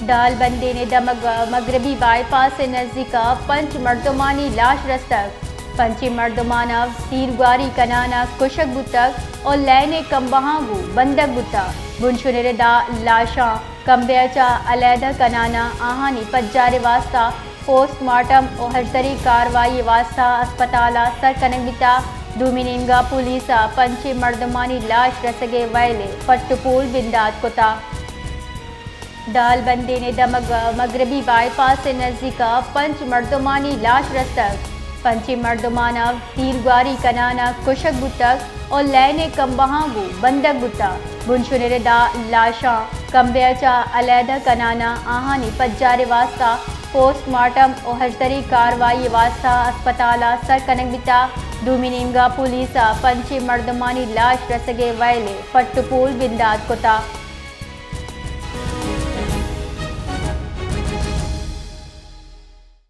दाल बंदे ने दमक मगरबी बाईपास से नज़दीक पंच मर्दमानी लाश रस्तक पंची मर्दमाना तीरगारी कनाना कुशक बुतक और लैने कम्बहांगू बंदक बुता बुनशुनेरे दा लाशा कम्बेचा अलहदा कनाना आहानी पज्जारे वास्ता पोस्टमार्टम और हरतरी कार्रवाई वास्ता अस्पताल सर कनबिता दूमिनिंगा पुलिस पंची मर्दमानी लाश रसगे वैले पट्टुपूल बिंदात कोता दाल बंदे ने दमक मगरबी बाईपास से नज़दीक पंच मर्दमानी लाश रस्तक पंची मर्दमाना तीरगारी कनाना कुशक बुतक और लैने कम्बहांगू बंदक बुता बुनशुनेरे दा लाशा कम्बेचा अलहदा कनाना आहानी पज्जारे वास्ता पोस्टमार्टम और हरतरी कार्रवाई वास्ता अस्पताल सर कनबिता दूमिनिंगा पुलिस पंची मर्दमानी लाश रसगे वैले पट्टुपूल बिंदात कोता।